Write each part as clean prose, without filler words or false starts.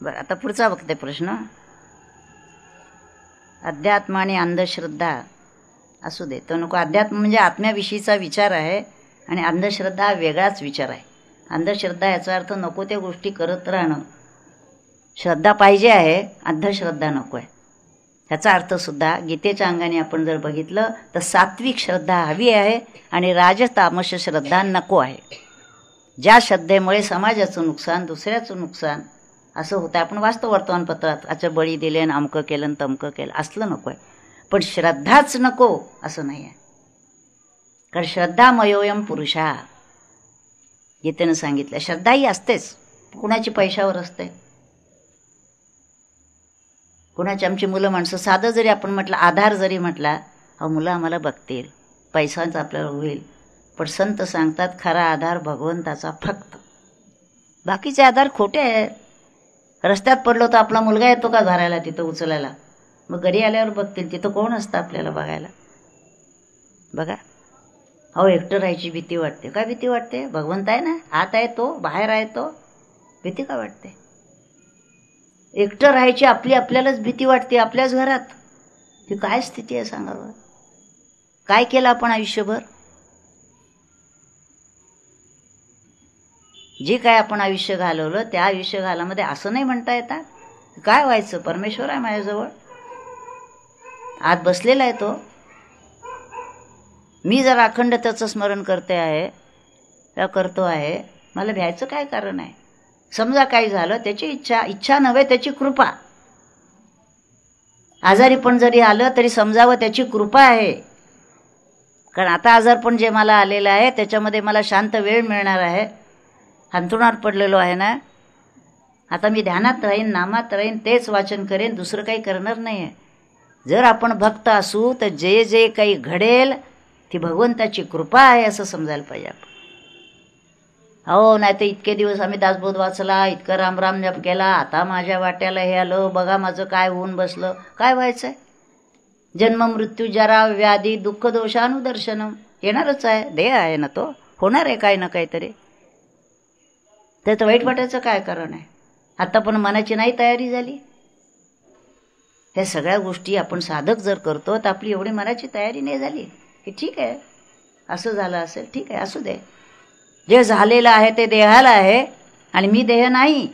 बरं, आता पुढचा बघते प्रश्न. अध्यात्म आणि अंधश्रद्धा असू दे, तो नको. अध्यात्म म्हणजे आत्म्याविषयीचा विचार आहे आणि अंधश्रद्धा हा वेगळाच विचार आहे. अंधश्रद्धा याचा अर्थ नको त्या गोष्टी करत राहणं. श्रद्धा पाहिजे आहे, अंधश्रद्धा नको आहे. ह्याचा अर्थसुद्धा गीतेच्या अंगाने आपण जर बघितलं तर सात्विक श्रद्धा हवी आहे आणि राजतामस श्रद्धा नको आहे. ज्या श्रद्धेमुळे समाजाचं नुकसान, दुसऱ्याचं नुकसान असं होतं. आपण वाचतो वर्तमानपत्रात, अच्छा बळी दिले आणि अमकं केलं आणि तमकं केलं, असलं नको आहे. पण श्रद्धाच नको असं नाही आहे. कारण श्रद्धामयोयम पुरुषा गीतेनं सांगितलं. श्रद्धाही असतेच, कुणाची पैशावर असते, कुणाची. आमची मुलं माणसं साधं जरी आपण म्हटलं, आधार जरी म्हटला, अहो मुलं आम्हाला बघतील, पैसाच आपल्याला होईल. पण संत सांगतात खरा आधार भगवंताचा फक्त. बाकीचे आधार खोटे आहेत. रस्त्यात पडलो तर आपला मुलगा येतो का धरायला, तिथं उचलायला? मग घरी आल्यावर बघतील तिथं कोण असतं आपल्याला बघायला. बघा, अहो एकटं राहायची भीती वाटते. काय भीती वाटते? भगवंत आहे ना, आत आहे तो, बाहेर आहे तो, भीती का वाटते? एकटं राहायची आपल्यालाच भीती वाटते, आपल्याच घरात. ही काय स्थिती आहे सांगावं? काय केलं आपण आयुष्यभर? जे काय आपण आयुष्य घालवलं त्या आयुष्य घालामध्ये असं नाही म्हणता येतात काय व्हायचं? परमेश्वर आहे माझ्याजवळ, आत बसलेला आहे तो. मी जर अखंड त्याचं स्मरण करते आहे, करतो आहे, मला भ्यायचं काय कारण आहे? समजा काही झालं, त्याची इच्छा नव्हे, त्याची कृपा. आजारी पण जरी आलं तरी समजावं त्याची कृपा आहे. कारण आता आजारपण जे मला आलेलं आहे त्याच्यामध्ये मला शांत वेळ मिळणार आहे. अंथरुणात पडलेलो आहे ना, आता मी ध्यानात राहीन, नामात राहीन, तेच वाचन करेन, दुसरं काही करणार नाही आहे. जर आपण भक्त असू तर जे जे काही घडेल ती भगवंताची कृपा आहे असं समजायला पाहिजे आपण. हो, नाही तर इतके दिवस आम्ही दासबोध वाचला, इतकं रामराम जप केला, आता माझ्या वाट्याला हे आलं, बघा माझं काय होऊन बसलं. काय व्हायचंय? जन्म मृत्यू जरा व्याधी दुःख दोषानुदर्शनम येणारच आहे. देह आहे ना तो, होणार आहे काही ना काहीतरी. त्याचं वाईट वाटायचं काय कारण आहे? आता पण मनाची नाही तयारी झाली. ह्या सगळ्या गोष्टी आपण साधक जर करतो तर आपली एवढी मनाची तयारी नाही झाली की ठीक आहे असं झालं असेल, ठीक आहे असू दे. जे झालेलं आहे ते देहाला आहे आणि मी देह नाही.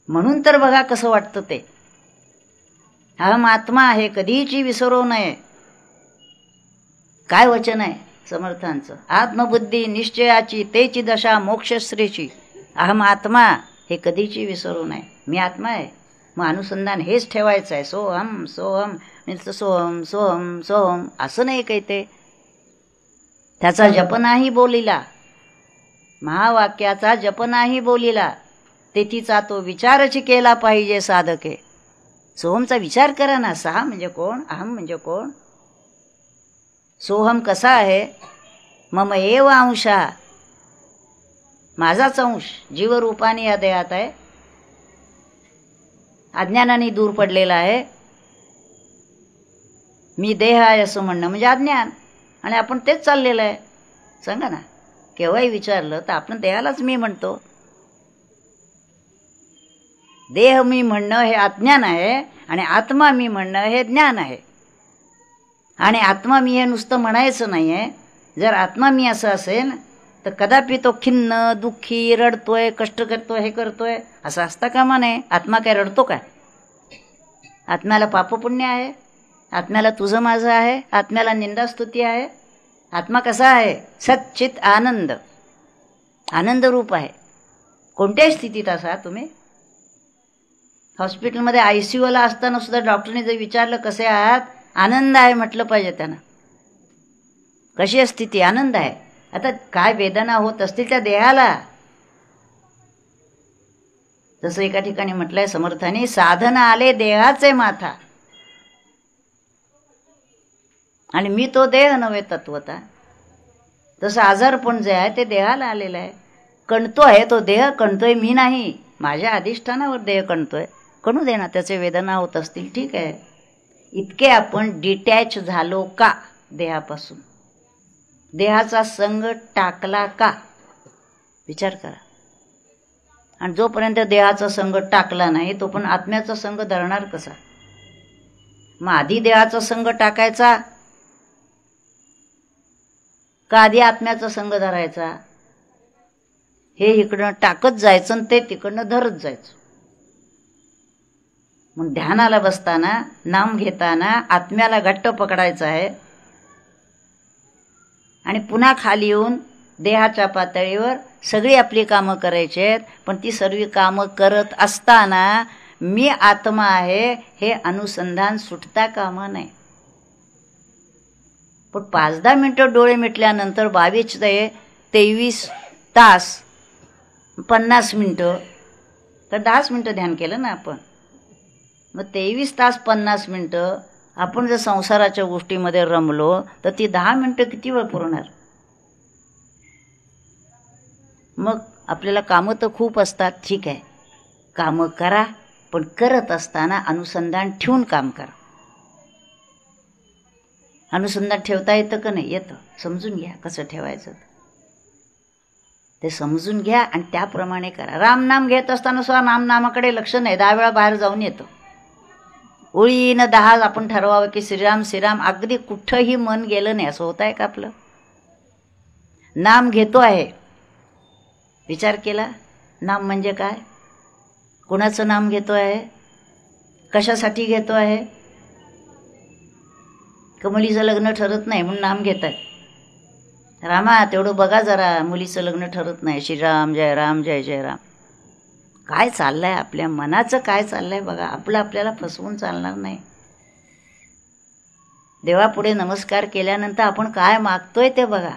म्हणून तर बघा कसं वाटतं ते. अहम आत्मा आहे, कधीची विसरू नये. काय वचन आहे समर्थांचं? आत्मबुद्धी निश्चयाची तेची दशा मोक्षश्रेची. अहम आत्मा हे कधीची विसरू नये. मी आत्मा आहे. मग अनुसंधान हेच ठेवायचं आहे. सोहम सोहम नुसतं सोहम सोहम सोहम असं नाही काही. ते त्याचा जप नाही बोलिला, महावाक्याचा जप नाही बोलिला, तेथीचा तो विचारच केला पाहिजे साधके. सोहमचा विचार करा ना. सहा म्हणजे कोण? अहम म्हणजे कोण? सोहम कसा आहे? मम एव अंशा, माझाच अंश जीवरूपाने या देहात आहे. अज्ञानाने दूर पडलेला आहे. मी देह आहे असं म्हणणं म्हणजे अज्ञान, आणि आपण तेच चाललेलं आहे. सांगा ना, केव्हाही विचारलं तर आपण देहालाच मी म्हणतो. देह मी म्हणणं हे अज्ञान आहे आणि आत्मा मी म्हणणं हे ज्ञान आहे. आणि आत्मा मी हे नुसतं म्हणायचं नाही आहे. जर आत्मा मी असं असेल तर कदापि तो खिन्न, दुःखी, रडतोय, कष्ट करतोय, हे करतोय असं असता कामा नये. आत्मा काय रडतो काय? आत्म्याला पापपुण्य आहे, आत्म्याला तुझं माझं आहे, आत्म्याला निंदास्तुती आहे. आत्मा कसा आहे? सच्चित आनंद, आनंद रूप आहे. कोणत्याही स्थितीत असा तुम्ही. हॉस्पिटलमध्ये ICUला असताना सुद्धा डॉक्टरने जर विचारलं कसे आहात, आनंद आहे म्हटलं पाहिजे त्यांना. कशी आहे स्थिती? आनंद आहे. आता काय वेदना होत असतील त्या देहाला. जसं एका ठिकाणी म्हटलंय समर्थाने, साधन आले देहाचे माथा, आणि मी तो देह नव्हे तत्वता. तसं आजारपण जे आहे ते देहाला आलेलं आहे. कणतो आहे तो देह, कणतोय मी नाही. माझ्या अधिष्ठानावर देह कणतोय. कणू दे ना, त्याचे वेदना होत असतील, ठीक आहे. इतके आपण डिटॅच झालो का देहापासून? देहाचा संग टाकला का? विचार करा. आणि जोपर्यंत देहाचा संग टाकला नाही तो पण आत्म्याचा संग धरणार कसा? मग आधी देहाचा संग टाकायचा का आधी आत्म्याचा संग धरायचा? हे इकडनं टाकत जायचं आणि ते तिकडनं धरत जायचं. मग ध्यानाला बसताना नाम घेताना आत्म्याला घट्ट पकडायचं आहे आणि पुन्हा खाली येऊन देहाच्या पातळीवर सगळी आपली कामं करायची आहेत. पण ती सर्व कामं करत असताना मी आत्मा आहे हे अनुसंधान सुटता कामा नये. पण 5-10 मिनिटं डोळे मिटल्यानंतर 22 ते 23 तास 50 मिनिटं तर 10 मिनिटं ध्यान केलं ना आपण. मग 23 तास 50 मिनिटं आपण जर संसाराच्या गोष्टीमध्ये रमलो तर ती 10 मिनिटं किती वेळ पुरणार? मग आपल्याला कामं तर खूप असतात, ठीक आहे, कामं करा, पण करत असताना अनुसंधान ठेवून काम करा. अनुसंधान ठेवता येतं का नाही? येतं. समजून घ्या कसं ठेवायचं ते समजून घ्या आणि त्याप्रमाणे करा. रामनाम घेत असताना सुद्धा नामाकडे लक्ष नाही, 10 वेळा बाहेर जाऊन येतं. ओळीनं 10 आपण ठरवावं की श्रीराम श्रीराम, अगदी कुठंही मन गेलं नाही असं होत आहे का आपलं? नाम घेतो आहे, विचार केला नाम म्हणजे काय? कुणाचं नाम घेतो आहे? कशासाठी घेतो आहे? मुलीचं लग्न ठरत नाही म्हणून नाम घेत आहे. रामा तेवढं बघा जरा, मुलीचं लग्न ठरत नाही, श्रीराम जय राम जय जय राम. काय चाललंय आपल्या मनाचं, काय चाललंय बघा. आपलं आपल्याला फसवून चालणार नाही. देवापुढे नमस्कार केल्यानंतर आपण काय मागतोय ते बघा.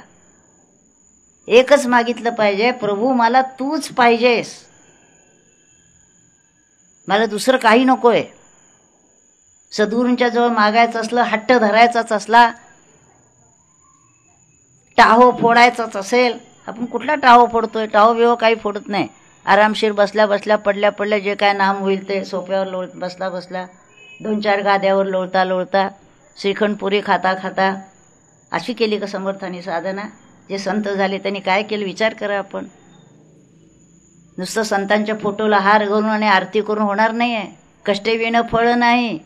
एकच मागितलं पाहिजे, प्रभू मला तूच पाहिजेस, मला दुसरं काही नकोय. सद्गुरूंच्या जवळ मागायचं असलं, हट्ट धरायचाच असला, टाहो फोडायचाच असेल, आपण कुठला टाहो फोडतोय? टाहो बिहो काही फोडत नाही. आरामशीर बसल्या बसल्या पडल्या पडल्या जे काय नाम होईल ते सोप्यावर बसला बसला 2-4 गाद्यावर लोळता लोळता श्रीखंडपुरी खाता खाता अशी केली का समर्थानी साधना? जे संत झाले त्यांनी काय केलं विचार करा आपण. नुसतं संतांच्या फोटोला हार घालून आणि आरती करून होणार नाही आहे. कष्टे विणं फळ नाही.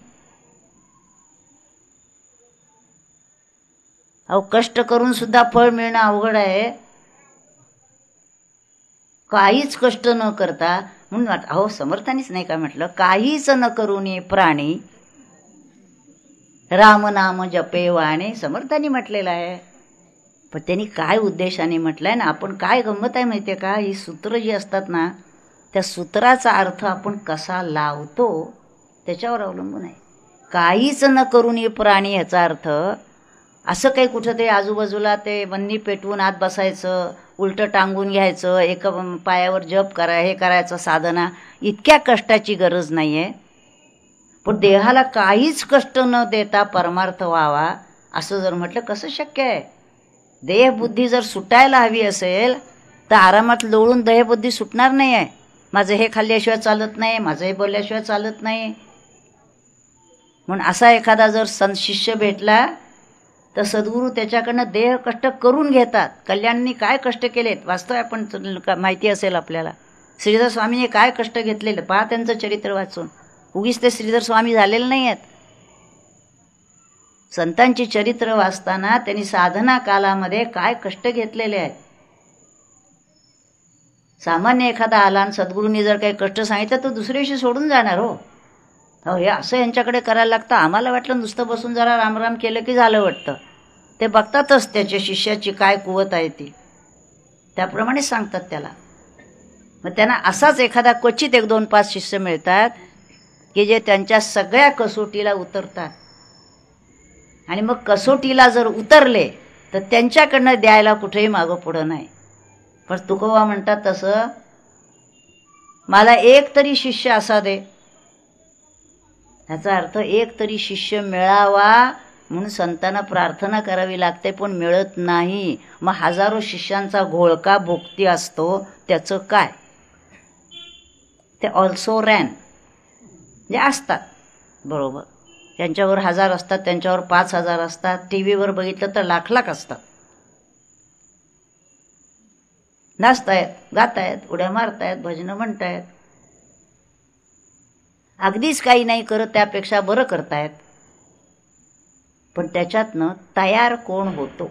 अहो कष्ट करून सुद्धा फळ मिळणं अवघड आहे. काहीच कष्ट न करता म्हणून अहो समर्थानीच नाही का म्हटलं, काहीच न करून प्राणी राम नाम जपे वाणे, समर्थांनी म्हटलेलं आहे. पण त्यांनी काय उद्देशाने म्हटलंय ना, आपण काय गंमत आहे माहिती आहे का? ही सूत्र जी असतात ना, त्या सूत्राचा अर्थ आपण कसा लावतो त्याच्यावर अवलंबून आहे. काहीच न करून प्राणी याचा अर्थ असं काही कुठं ते आजूबाजूला ते बंदी पेटवून आत बसायचं, उलटं टांगून घ्यायचं, एका पायावर जप करा, हे करायचं साधना, इतक्या कष्टाची गरज नाही आहे. पण देहाला काहीच कष्ट न देता परमार्थ व्हावा असं जर म्हटलं कसं शक्य आहे? देहबुद्धी जर सुटायला हवी असेल तर आरामात लोळून देहबुद्धी सुटणार नाही आहे. माझं हे खाल्ल्याशिवाय चालत नाही, माझं हे बोलल्याशिवाय चालत नाही. म्हणून असा एखादा जर शिष्य भेटला तर सद्गुरू त्याच्याकडनं देह कष्ट करून घेतात. कल्याणनी काय कष्ट केलेत वास्तव आपण माहिती असेल आपल्याला. श्रीधर स्वामीने काय कष्ट घेतलेले पहा त्यांचं चरित्र वाचून. उगीच ते श्रीधर स्वामी झालेले नाही आहेत. संतांची चरित्र वाचताना त्यांनी साधना कालामध्ये काय कष्ट घेतलेले आहेत. सामान्य एखादा आला आणि सद्गुरूंनी जर काही कष्ट सांगितलं तर दुसऱ्या दिवशी सोडून जाणार. हो हे असं यांच्याकडे करायला लागतं. आम्हाला वाटलं नुसतं बसून जरा रामराम केलं की झालं वाटतं. ते बघतातच त्याच्या शिष्याची काय कुवत आहे ती, त्याप्रमाणे सांगतात त्याला. मग त्यांना असाच एखादा क्वचित 1-2-5 शिष्य मिळतात की जे त्यांच्या सगळ्या कसोटीला उतरतात. आणि मग कसोटीला जर उतरले तर त्यांच्याकडनं द्यायला कुठेही मागं पुढं नाही. पण तुकोबा म्हणतात तसं मला एक तरी शिष्य असा दे. याचा अर्थ एक तरी शिष्य मिळावा म्हणून संतांना प्रार्थना करावी लागते, पण मिळत नाही. मग हजारो शिष्यांचा घोळका भोगती असतो, त्याचं काय? ते ऑल्सो रॅन जे असतात बरोबर, त्यांच्यावर 1000 असतात, त्यांच्यावर 5000 असतात. टी व्हीवर बघितलं तर लाख असतात. नाचतायत, गातायत, उड्या मारतायत, भजनं म्हणतायत, अगदीच काही नाही करत त्यापेक्षा बरं करतायत. पण त्याच्यातनं तयार कोण होतो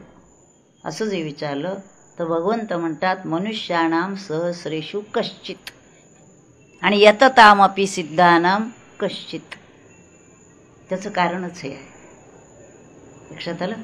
असं जे विचारलं तर भगवंत म्हणतात मनुष्याणाम सहस्रेषु कश्चित आणि यततामपि सिद्धानाम कश्चित. त्याचं कारणच हे आहे. लक्षात आलं.